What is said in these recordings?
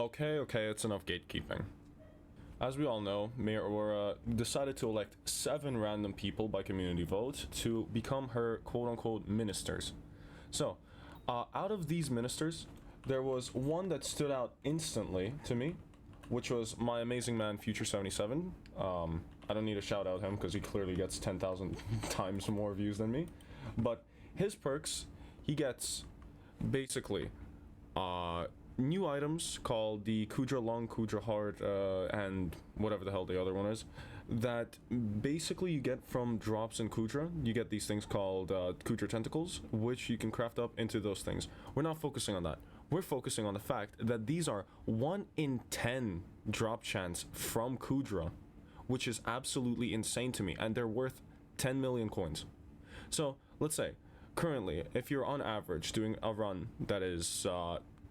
Okay, it's enough gatekeeping. As we all know, Mayor Aurora decided to elect 7 random people by community vote to become her quote-unquote ministers. So, out of these ministers, there was one that stood out instantly to me, which was my amazing man Future77. I don't need to shout out him because he clearly gets 10,000 times more views than me. But his perks, he gets basically new items called the Kuudra Long, Kuudra Hard, and whatever the hell the other one is, that basically you get from drops in Kuudra. You get these things called Kuudra Tentacles, which you can craft up into those things. We're not focusing on that. We're focusing on the fact that these are 1 in 10 drop chance from Kuudra, which is absolutely insane to me, and they're worth 10 million coins. So, let's say, currently, if you're on average doing a run that is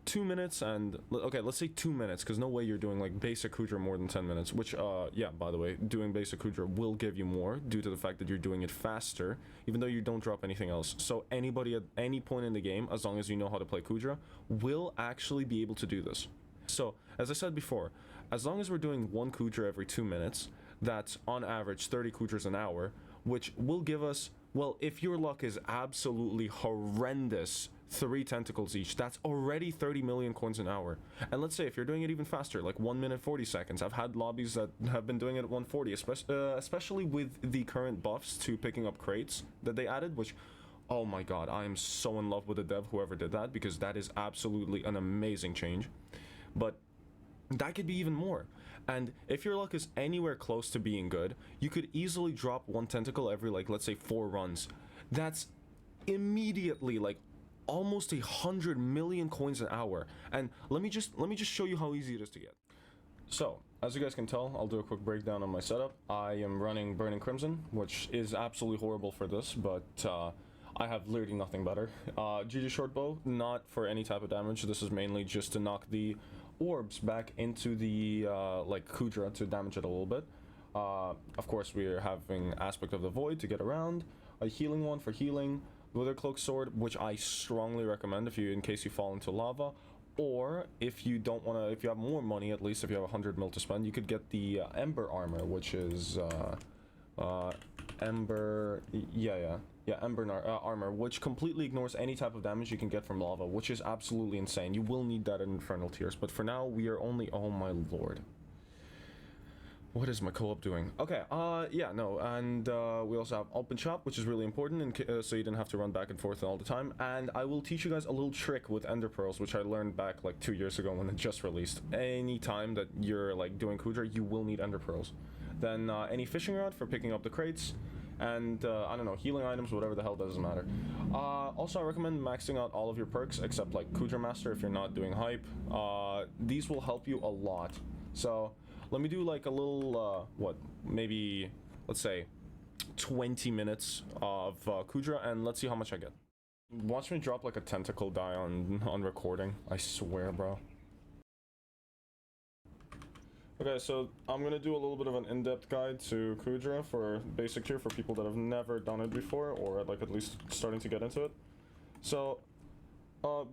2 minutes and okay, let's say 2 minutes, because no way you're doing like basic Kuudra more than 10 minutes, which yeah, by the way, doing basic Kuudra will give you more due to the fact that you're doing it faster, even though you don't drop anything else. So anybody at any point in the game, as long as you know how to play Kuudra, will actually be able to do this. So, as I said before, as long as we're doing 1 Kuudra every 2 minutes, that's on average 30 Kuudras an hour, which will give us, well, if your luck is absolutely horrendous, 3 tentacles each. That's already 30 million coins an hour. And let's say if you're doing it even faster, like 1 minute 40 seconds. I've had lobbies that have been doing it at 140, especially with the current buffs to picking up crates that they added, which, oh my god, I am so in love with the dev, whoever did that, because that is absolutely an amazing change. But that could be even more. And if your luck is anywhere close to being good, you could easily drop 1 tentacle every, like, let's say 4 runs. That's immediately, like, almost 100 million coins an hour. And let me just show you how easy it is to get. So, as you guys can tell, I'll do a quick breakdown on my setup. I am running Burning Crimson, which is absolutely horrible for this, but I have literally nothing better. GG Shortbow, not for any type of damage. This is mainly just to knock the orbs back into the like Kuudra to damage it a little bit. Of course, we're having Aspect of the Void to get around. A healing one for healing. Wither Cloak Sword, which I strongly recommend if you, in case you fall into lava, or if you don't want to, if you have more money, at least if you have 100 mil to spend, you could get the Ember Armor, which is Ember, Ember Armor, which completely ignores any type of damage you can get from lava, which is absolutely insane. You will need that in Infernal Tears, but for now, we are only, oh my lord. What is my co-op doing? Okay, yeah, no, and we also have Open Shop, which is really important, so you didn't have to run back and forth all the time. And I will teach you guys a little trick with Ender Pearls, which I learned back like 2 years ago when it just released. Any time that you're like doing Kuudra, you will need Ender Pearls. Then any fishing rod for picking up the crates, and I don't know, healing items, whatever the hell, doesn't matter. Also, I recommend maxing out all of your perks, except like Kuudra Master if you're not doing hype. These will help you a lot. So, let me do like a little, what, maybe, let's say, 20 minutes of Kuudra, and let's see how much I get. Watch me drop like a tentacle die on recording, I swear, bro. Okay, so I'm gonna do a little bit of an in-depth guide to Kuudra for basic tier for people that have never done it before, or like at least starting to get into it. So,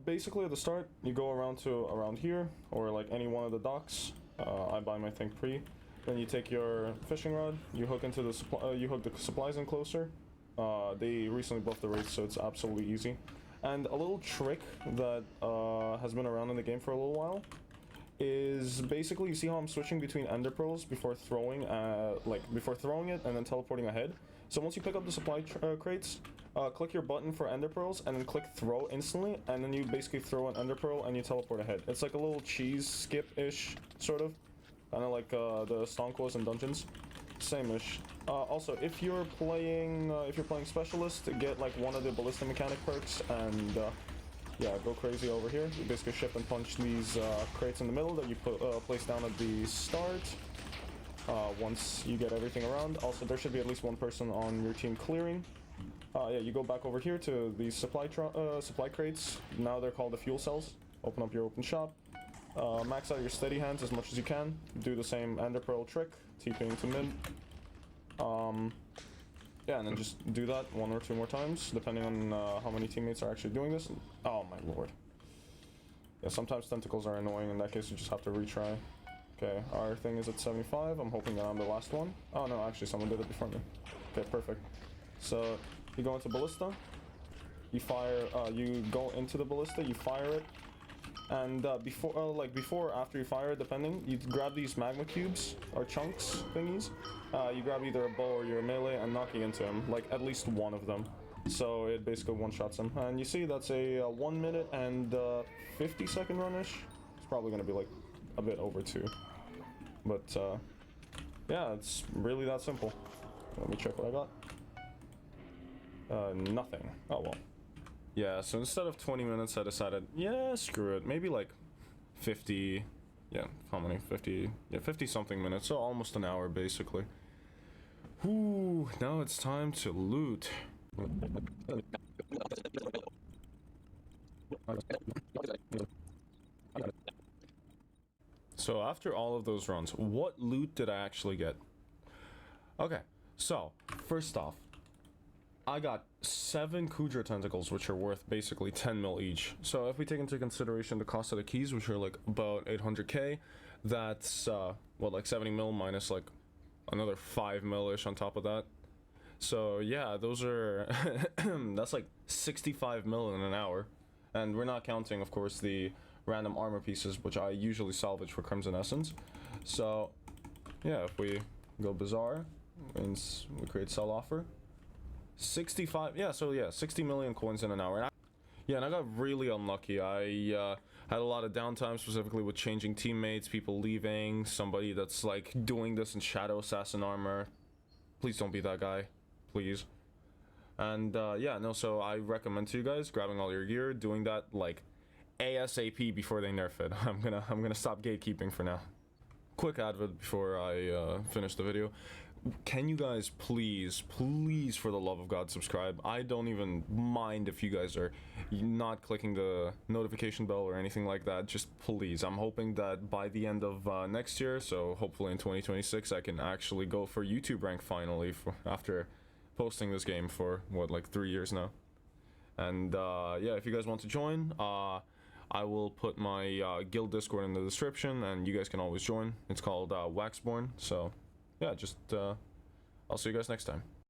basically at the start, you go around here, or like any one of the docks. I buy my thing pre. Then you take your fishing rod, you hook into the you hook the supplies in closer. They recently buffed the rates, so it's absolutely easy. And a little trick that has been around in the game for a little while is basically, you see how I'm switching between Ender Pearls before throwing, before throwing it and then teleporting ahead. So once you pick up the supply crates, click your button for Ender Pearls and then click throw instantly, and then you basically throw an Ender Pearl and you teleport ahead. It's like a little cheese skip-ish, sort of. Kind of like the Stonk in Dungeons. Same-ish. Also, if you're playing Specialist, get like one of the Ballista Mechanic perks and yeah, go crazy over here. You basically ship and punch these crates in the middle that you place down at the start. Once you get everything around. Also, there should be at least one person on your team clearing. Yeah, you go back over here to the supply crates. Now they're called the fuel cells. Open up your open shop. Max out your steady hands as much as you can. Do the same Ender Pearl trick, TPing to mid. Yeah, and then just do that 1 or 2 more times, depending on how many teammates are actually doing this. Oh my lord. Yeah, sometimes tentacles are annoying. In that case, you just have to retry. Okay, our thing is at 75. I'm hoping that I'm the last one. Oh no, actually someone did it before me. Okay, perfect. So you go into ballista, you fire, you go into the ballista, you fire it, and before or after you fire it, depending, you grab these magma cubes or chunks thingies. You grab either a bow or your melee and knock it into him, like at least one of them. So it basically one-shots him. And you see that's a 1 minute and 50-second run-ish. It's probably gonna be like a bit over 2. But yeah, it's really that simple. Let me check what I got. Nothing. Oh well. Yeah, so instead of 20 minutes, I decided, yeah, screw it. Maybe like 50, yeah, how many? 50, yeah, 50 something minutes, so almost an hour basically. Whoo, now it's time to loot. So after all of those runs, what loot did I actually get? Okay, so first off, I got 7 Kuudra tentacles, which are worth basically 10 mil each. So if we take into consideration the cost of the keys, which are like about 800k, that's what, like 70 mil minus like another 5 mil-ish on top of that. So yeah, those are that's like 65 mil in an hour, and we're not counting, of course, the random armor pieces, which I usually salvage for Crimson Essence. So yeah, if we go Bazaar, means we create sell offer. 65, yeah, so yeah, 60 million coins in an hour. Yeah, and I got really unlucky. I had a lot of downtime, specifically with changing teammates, people leaving, somebody that's like doing this in Shadow Assassin armor. Please don't be that guy, please. And yeah, no, so I recommend to you guys grabbing all your gear, doing that like ASAP before they nerf it. I'm gonna stop gatekeeping for now. Quick advert before I finish the video. Can you guys please, for the love of God, subscribe? I don't even mind if you guys are not clicking the notification bell or anything like that. Just please. I'm hoping that by the end of next year, so hopefully in 2026, I can actually go for YouTube rank finally after posting this game for, what, like 3 years now. And yeah, if you guys want to join, I will put my guild Discord in the description, and you guys can always join. It's called Waxborn, so... yeah, just, I'll see you guys next time.